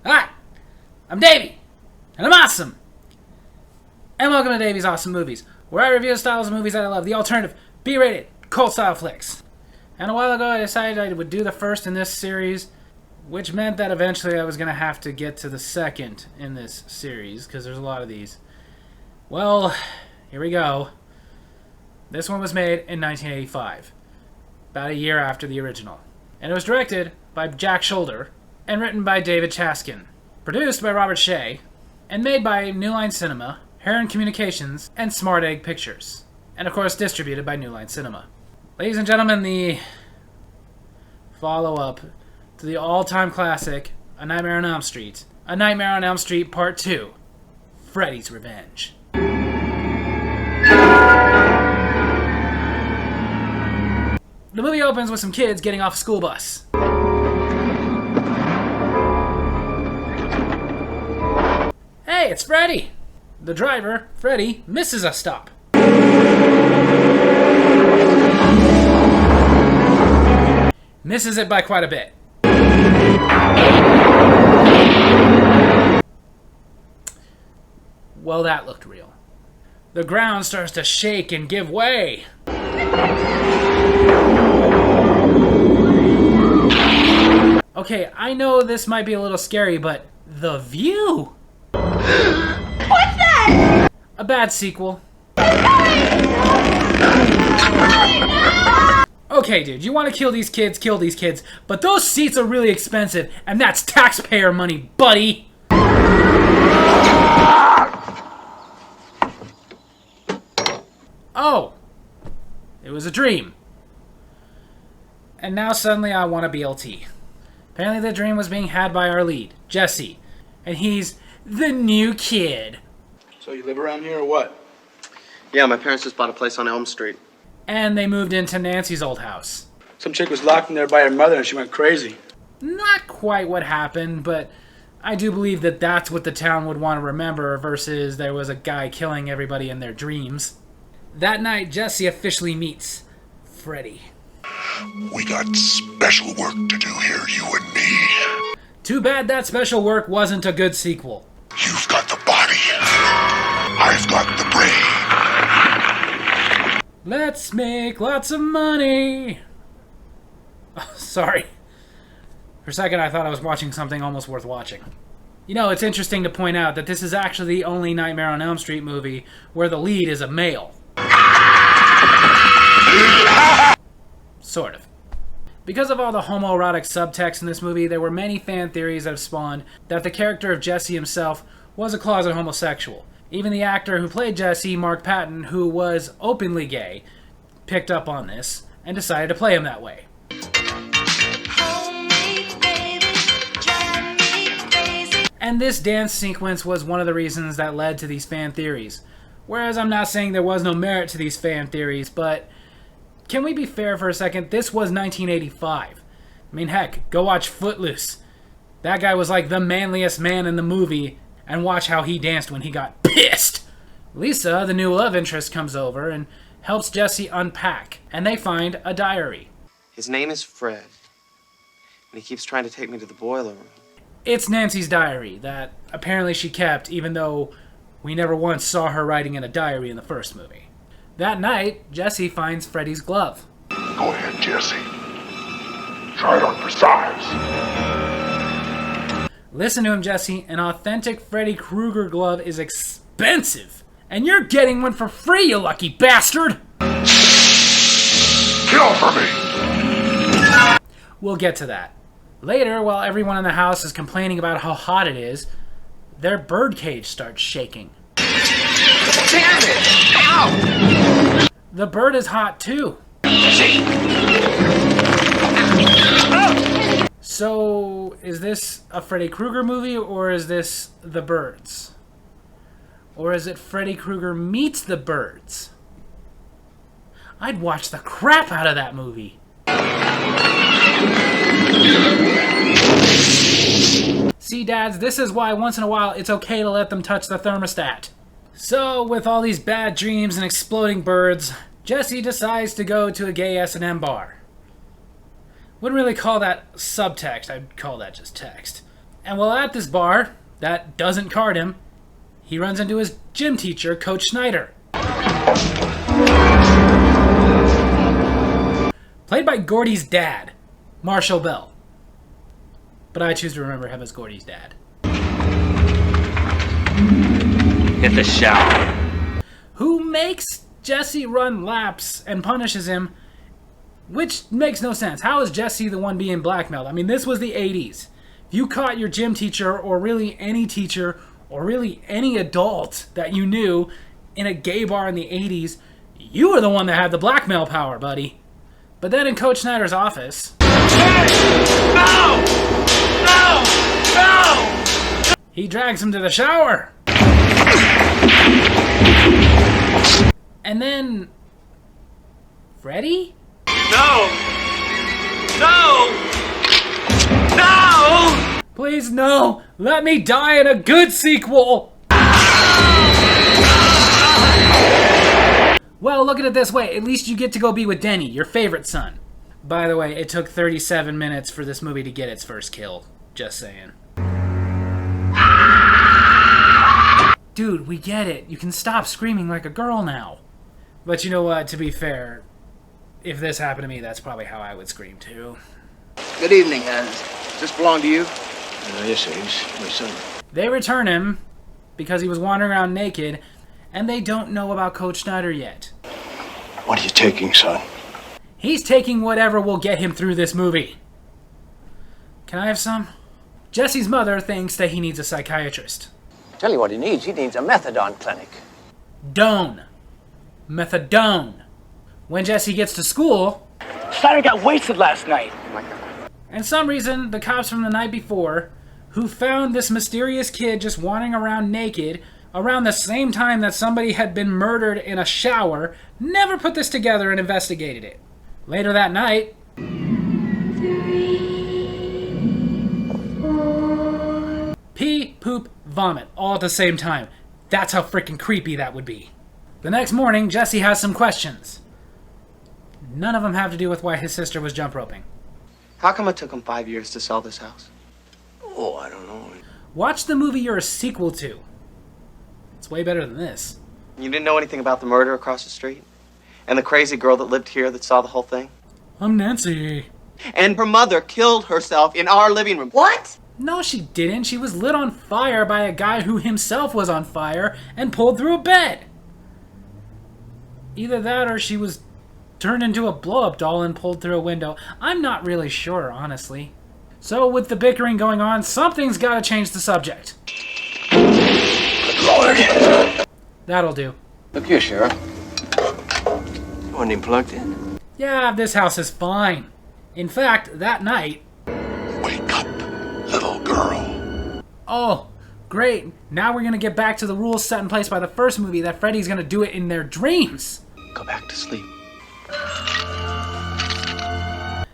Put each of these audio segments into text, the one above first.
Hi, I'm Davy, and I'm awesome. And welcome to Davy's Awesome Movies, where I review the styles of movies that I love, the alternative, B-rated, cult-style flicks. And a while ago I decided I would do the first in this series, which meant that eventually I was going to have to get to the second in this series, because there's a lot of these. Well, here we go. This one was made in 1985, about a year after the original. And it was directed by Jack Shoulder, and written by David Chaskin, produced by Robert Shea, and made by New Line Cinema, Heron Communications, and Smart Egg Pictures, and of course distributed by New Line Cinema. Ladies and gentlemen, the follow-up to the all-time classic, A Nightmare on Elm Street, A Nightmare on Elm Street Part 2, Freddy's Revenge. The movie opens with some kids getting off a school bus. Hey, it's Freddy! The driver, Freddy, misses a stop. Misses it by quite a bit. Well, that looked real. The ground starts to shake and give way. Okay, I know this might be a little scary, but the view? What's that? A bad sequel. Okay, dude, you want to kill these kids, but those seats are really expensive, and that's taxpayer money, buddy! Oh! It was a dream. And now suddenly I want a BLT. Apparently the dream was being had by our lead, Jesse, and he's the new kid. So you live around here or what? Yeah, my parents just bought a place on Elm Street. And they moved into Nancy's old house. Some chick was locked in there by her mother and she went crazy. Not quite what happened, but I do believe that that's what the town would want to remember versus there was a guy killing everybody in their dreams. That night, Jesse officially meets Freddy. We got special work to do here, you and me. Too bad that special work wasn't a good sequel. You've got the body. I've got the brain. Let's make lots of money. Oh, sorry. For a second, I thought I was watching something almost worth watching. You know, it's interesting to point out that this is actually the only Nightmare on Elm Street movie where the lead is a male. Sort of. Because of all the homoerotic subtext in this movie, there were many fan theories that have spawned that the character of Jesse himself was a closet homosexual. Even the actor who played Jesse, Mark Patton, who was openly gay, picked up on this and decided to play him that way. And this dance sequence was one of the reasons that led to these fan theories. Whereas I'm not saying there was no merit to these fan theories, but can we be fair for a second? This was 1985. I mean, heck, go watch Footloose. That guy was like the manliest man in the movie, and watch how he danced when he got pissed. Lisa, the new love interest, comes over and helps Jesse unpack, and they find a diary. His name is Fred, and he keeps trying to take me to the boiler room. It's Nancy's diary that apparently she kept, even though we never once saw her writing in a diary in the first movie. That night, Jesse finds Freddy's glove. Go ahead, Jesse. Try it on for size. Listen to him, Jesse. An authentic Freddy Krueger glove is expensive. And you're getting one for free, you lucky bastard! Kill for me! We'll get to that. Later, while everyone in the house is complaining about how hot it is, their birdcage starts shaking. Damn it! Ow! The bird is hot too. So, is this a Freddy Krueger movie, or is this The Birds? Or is it Freddy Krueger meets the Birds? I'd watch the crap out of that movie. See, dads, this is why once in a while it's okay to let them touch the thermostat. So, with all these bad dreams and exploding birds, Jesse decides to go to a gay S&M bar. Wouldn't really call that subtext, I'd call that just text. And while at this bar, that doesn't card him, he runs into his gym teacher, Coach Snyder. Played by Gordy's dad, Marshall Bell. But I choose to remember him as Gordy's dad. Hit the shower. Who makes Jesse run laps and punishes him, which makes no sense. How is Jesse the one being blackmailed? I mean, this was the 80s. If you caught your gym teacher, or really any teacher, or really any adult that you knew in a gay bar in the 80s, you were the one that had the blackmail power, buddy. But then in Coach Snyder's office... No! No! No! He drags him to the shower. And then... Freddy? No! No! No! Please, no! Let me die in a good sequel! Well, look at it this way. At least you get to go be with Denny, your favorite son. By the way, it took 37 minutes for this movie to get its first kill. Just saying. Dude, we get it. You can stop screaming like a girl now. But you know what? To be fair, if this happened to me, that's probably how I would scream too. Good evening, Hans. Does this belong to you? Yes, he's my son. They return him because he was wandering around naked, and they don't know about Coach Snyder yet. What are you taking, son? He's taking whatever will get him through this movie. Can I have some? Jesse's mother thinks that he needs a psychiatrist. Tell you what he needs. He needs a methadone clinic. Methadone. When Jesse gets to school... Snyder got wasted last night. And some reason, the cops from the night before, who found this mysterious kid just wandering around naked around the same time that somebody had been murdered in a shower, never put this together and investigated it. Later that night... 3, 4... Pee, poop, vomit, all at the same time. That's how freaking creepy that would be. The next morning, Jesse has some questions. None of them have to do with why his sister was jump roping. How come it took him 5 years to sell this house? Oh, I don't know. Watch the movie you're a sequel to. It's way better than this. You didn't know anything about the murder across the street? And the crazy girl that lived here that saw the whole thing? I'm Nancy. And her mother killed herself in our living room. What? No, she didn't. She was lit on fire by a guy who himself was on fire and pulled through a bed. Either that or she was turned into a blow-up doll and pulled through a window. I'm not really sure, honestly. So with the bickering going on, something's got to change the subject. Lord! That'll do. Look here, Sheriff. You wasn't even plugged in. Yeah, this house is fine. In fact, that night... Wake up, little girl. Oh, great. Now we're going to get back to the rules set in place by the first movie that Freddy's going to do it in their dreams. Go back to sleep.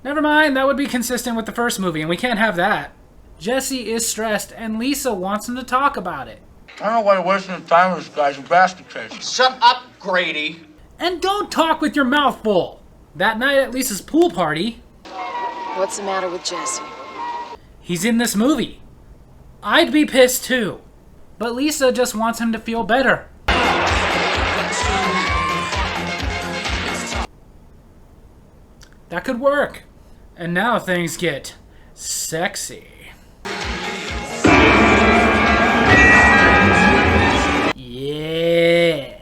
Never mind, that would be consistent with the first movie, and we can't have that. Jesse is stressed, and Lisa wants him to talk about it. I don't know why you're wasting the time with this guy's a bastard crazy. Shut up, Grady. And don't talk with your mouth full. That night at Lisa's pool party, What's the matter with Jesse? he's in this movie. I'd be pissed too. But Lisa just wants him to feel better. That could work. And now things get sexy. Yeah.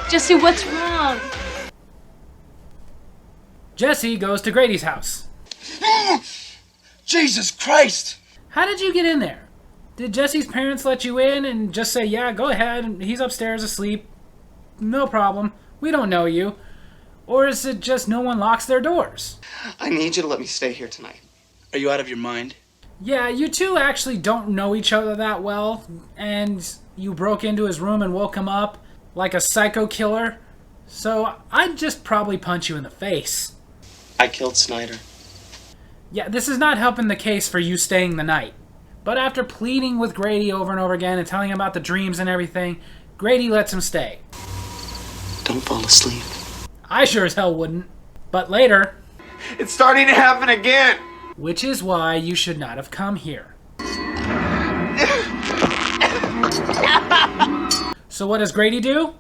Jesse, what's wrong? Jesse goes to Grady's house. Jesus Christ! How did you get in there? Did Jesse's parents let you in and just say, yeah, go ahead, he's upstairs asleep, no problem, we don't know you? Or is it just no one locks their doors? I need you to let me stay here tonight. Are you out of your mind? Yeah, you two actually don't know each other that well, and you broke into his room and woke him up like a psycho killer, so I'd just probably punch you in the face. I killed Snyder. Yeah, this is not helping the case for you staying the night. But after pleading with Grady over and over again and telling him about the dreams and everything, Grady lets him stay. Don't fall asleep. I sure as hell wouldn't. But later... It's starting to happen again. Which is why you should not have come here. So what does Grady do?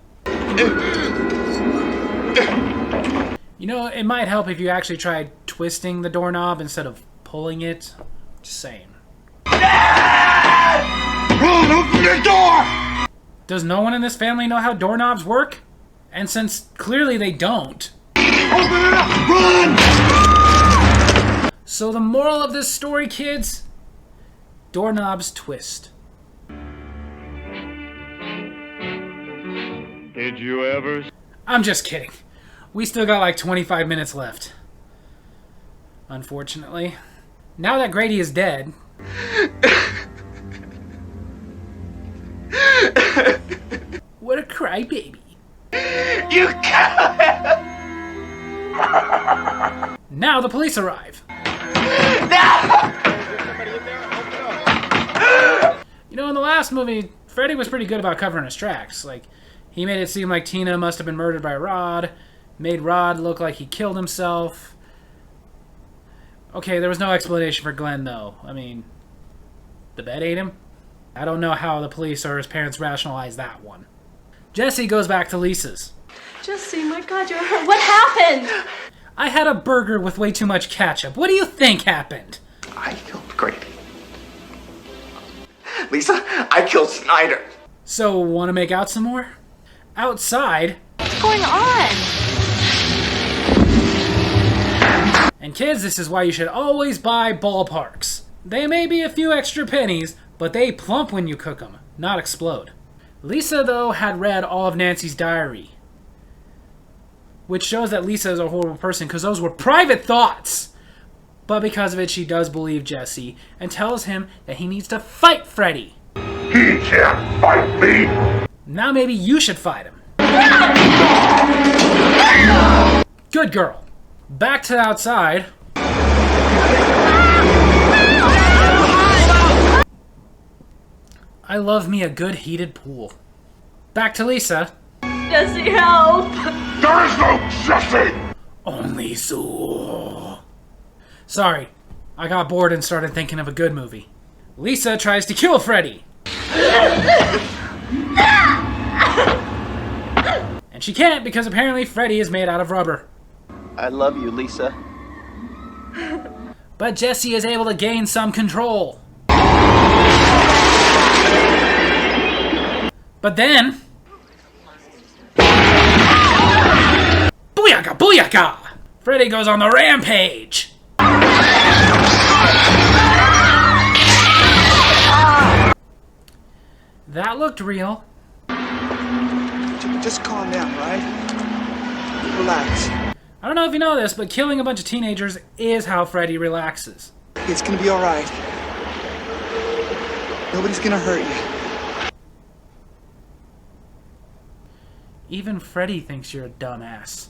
You know, it might help if you actually tried twisting the doorknob instead of pulling it. Just saying. Run, open the door! Does no one in this family know how doorknobs work? And since clearly they don't. Open it up! Run! So the moral of this story, kids? Doorknobs twist. Did you ever? I'm just kidding. We still got like 25 minutes left. Unfortunately. Now that Grady is dead... What a crybaby. You can't! Now the police arrive. You know, in the last movie, Freddy was pretty good about covering his tracks. Like, he made it seem like Tina must have been murdered by Rod, made Rod look like he killed himself. Okay, there was no explanation for Glenn, though. I mean, the bed ate him? I don't know how the police or his parents rationalized that one. Jesse goes back to Lisa's. Jesse, my God, you're hurt. What happened? I had a burger with way too much ketchup. What do you think happened? I killed Grady. Lisa, I killed Snyder. So, want to make out some more? Outside. What's going on? And kids, this is why you should always buy ballparks. They may be a few extra pennies, but they plump when you cook them, not explode. Lisa, though, had read all of Nancy's diary, which shows that Lisa is a horrible person because those were private thoughts. But because of it, she does believe Jesse and tells him that he needs to fight Freddy. He can't fight me! Now maybe you should fight him. Good girl. Back to outside. I love me a good heated pool. Back to Lisa. Jesse, help! There is no Jesse! Only so. Sorry, I got bored and started thinking of a good movie. Lisa tries to kill Freddy. And she can't because apparently Freddy is made out of rubber. I love you, Lisa. But Jesse is able to gain some control. But then... Booyaka! Booyaka! Freddy goes on the rampage! That looked real. Just calm down, right? Relax. I don't know if you know this, but killing a bunch of teenagers is how Freddy relaxes. It's gonna be alright. Nobody's gonna hurt you. Even Freddy thinks you're a dumbass.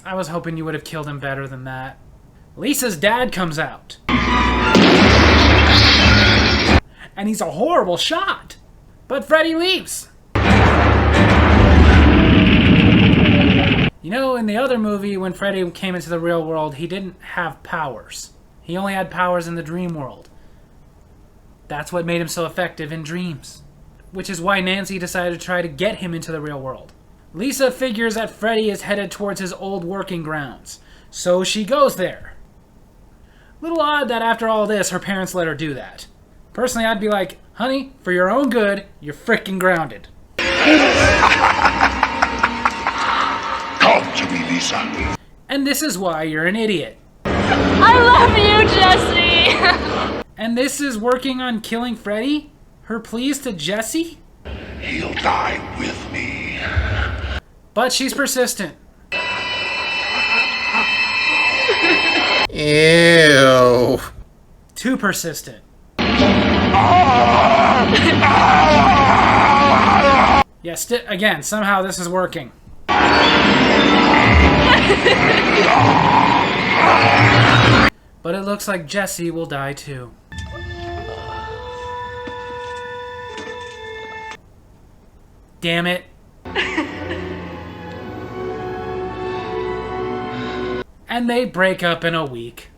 I was hoping you would have killed him better than that. Lisa's dad comes out. And he's a horrible shot. But Freddy leaves. You know, in the other movie, when Freddy came into the real world, he didn't have powers. He only had powers in the dream world. That's what made him so effective in dreams. Which is why Nancy decided to try to get him into the real world. Lisa figures that Freddy is headed towards his old working grounds. So she goes there. Little odd that after all this, her parents let her do that. Personally, I'd be like, honey, for your own good, you're frickin' grounded. Come to me, Lisa. And this is why you're an idiot. I love you, Jesse! And this is working on killing Freddy? Her pleas to Jesse? He'll die with me. But she's persistent. Ew. Too persistent. Yes, again, somehow this is working. But it looks like Jesse will die too. Damn it. and they break up in a week.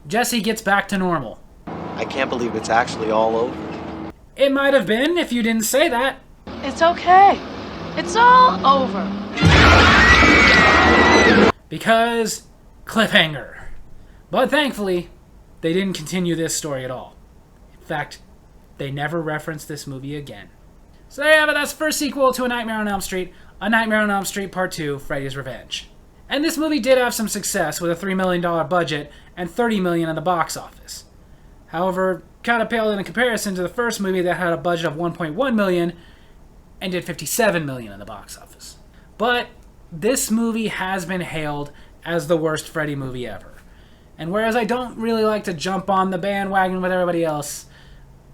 Jesse gets back to normal. I can't believe it's actually all over. It might have been if you didn't say that. It's okay. It's all over. Because cliffhanger. But thankfully, they didn't continue this story at all. In fact, they never referenced this movie again. So there you have it. That's the first sequel to A Nightmare on Elm Street, A Nightmare on Elm Street Part 2, Freddy's Revenge. And this movie did have some success with a $3 million budget and $30 million in the box office. However, kind of paled in comparison to the first movie that had a budget of $1.1 million and did $57 million in the box office. But this movie has been hailed as the worst Freddy movie ever. And whereas I don't really like to jump on the bandwagon with everybody else,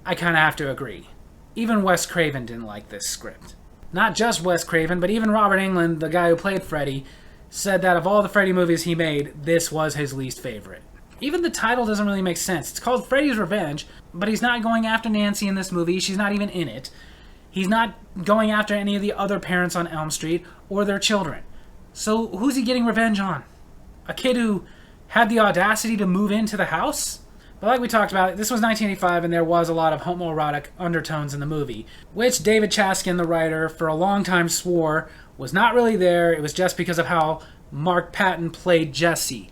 I kind of have to agree. Even Wes Craven didn't like this script. Not just Wes Craven, but even Robert Englund, the guy who played Freddy, said that of all the Freddy movies he made, this was his least favorite. Even the title doesn't really make sense. It's called Freddy's Revenge, but he's not going after Nancy in this movie. She's not even in it. He's not going after any of the other parents on Elm Street or their children. So who's he getting revenge on? A kid who had the audacity to move into the house? But like we talked about, this was 1985 and there was a lot of homoerotic undertones in the movie, which David Chaskin, the writer, for a long time swore was not really there. It was just because of how Mark Patton played Jesse.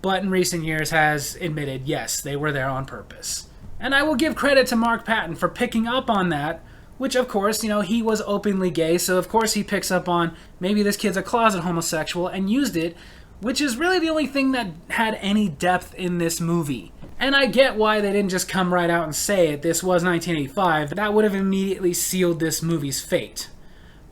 But in recent years has admitted, yes, they were there on purpose. And I will give credit to Mark Patton for picking up on that, which of course, he was openly gay, so of course he picks up on maybe this kid's a closet homosexual and used it, which is really the only thing that had any depth in this movie. And I get why they didn't just come right out and say it. This was 1985. That would have immediately sealed this movie's fate,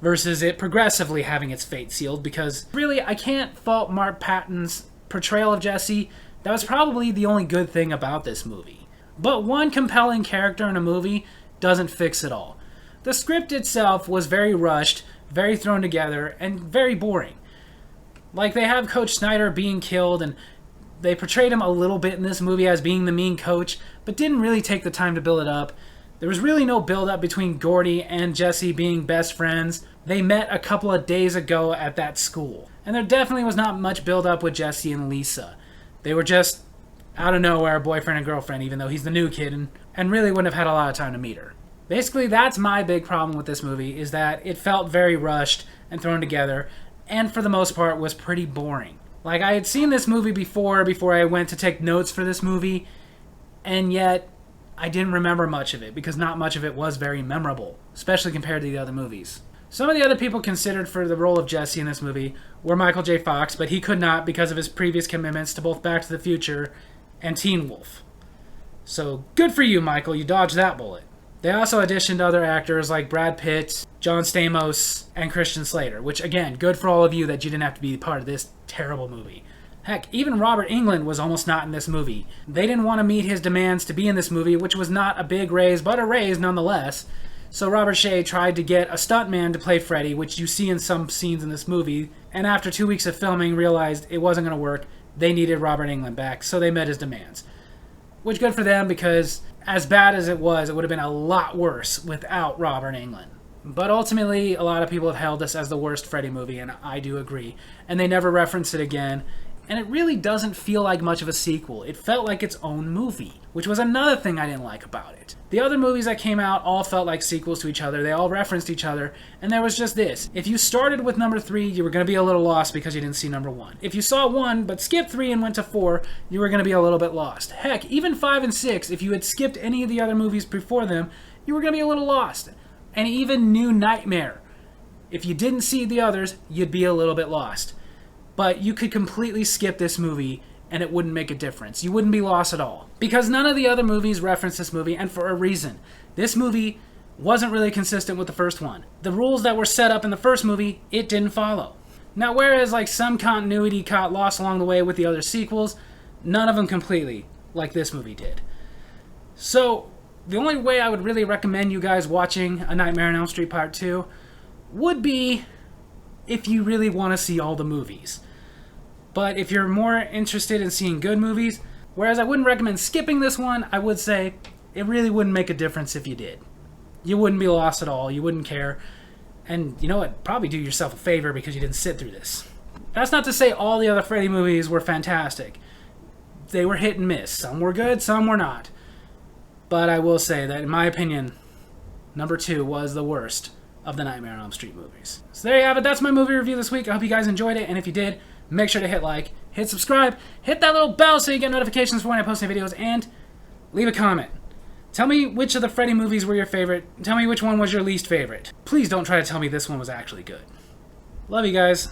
versus it progressively having its fate sealed, because really, I can't fault Mark Patton's portrayal of Jesse. That was probably the only good thing about this movie. But one compelling character in a movie doesn't fix it all. The script itself was very rushed, very thrown together, and very boring. Like, they have Coach Snyder being killed, and they portrayed him a little bit in this movie as being the mean coach, but didn't really take the time to build it up. There was really no build-up between Gordy and Jesse being best friends. They met a couple of days ago at that school. And there definitely was not much build-up with Jesse and Lisa. They were just, out of nowhere, boyfriend and girlfriend, even though he's the new kid, and really wouldn't have had a lot of time to meet her. Basically, that's my big problem with this movie, is that it felt very rushed and thrown together, and for the most part was pretty boring. Like, I had seen this movie before I went to take notes for this movie, and yet I didn't remember much of it, because not much of it was very memorable, especially compared to the other movies. Some of the other people considered for the role of Jesse in this movie were Michael J. Fox, but he could not because of his previous commitments to both Back to the Future and Teen Wolf. So, good for you, Michael, you dodged that bullet. They also auditioned other actors like Brad Pitt, John Stamos, and Christian Slater, which, again, good for all of you that you didn't have to be part of this terrible movie. Heck, even Robert Englund was almost not in this movie. They didn't want to meet his demands to be in this movie, which was not a big raise, but a raise nonetheless. So Robert Shea tried to get a stuntman to play Freddy, which you see in some scenes in this movie, and after 2 weeks of filming realized it wasn't going to work. They needed Robert Englund back, so they met his demands. Which, good for them, because as bad as it would have been a lot worse without Robert Englund. But ultimately, a lot of people have held this as the worst Freddy movie, and I do agree. And they never reference it again. And it really doesn't feel like much of a sequel. It felt like its own movie, which was another thing I didn't like about it. The other movies that came out all felt like sequels to each other. They all referenced each other, and there was just this. If you started with number 3, you were going to be a little lost because you didn't see number 1. If you saw 1, but skipped 3 and went to 4, you were going to be a little bit lost. Heck, even 5 and 6, if you had skipped any of the other movies before them, you were going to be a little lost. And even New Nightmare, if you didn't see the others, you'd be a little bit lost. But you could completely skip this movie and it wouldn't make a difference. You wouldn't be lost at all. Because none of the other movies reference this movie, and for a reason. This movie wasn't really consistent with the first one. The rules that were set up in the first movie, it didn't follow. Now, whereas like some continuity got lost along the way with the other sequels, none of them completely, like this movie did. So, the only way I would really recommend you guys watching A Nightmare on Elm Street Part 2 would be if you really want to see all the movies. But if you're more interested in seeing good movies, whereas I wouldn't recommend skipping this one, I would say it really wouldn't make a difference if you did. You wouldn't be lost at all, you wouldn't care, and you know what, probably do yourself a favor because you didn't sit through this. That's not to say all the other Freddy movies were fantastic. They were hit and miss. Some were good, some were not. But I will say that, in my opinion, number 2 was the worst of the Nightmare on Elm Street movies. So there you have it. That's my movie review this week. I hope you guys enjoyed it. And if you did, make sure to hit like, hit subscribe, hit that little bell so you get notifications for when I post new videos, and leave a comment. Tell me which of the Freddy movies were your favorite. Tell me which one was your least favorite. Please don't try to tell me this one was actually good. Love you guys.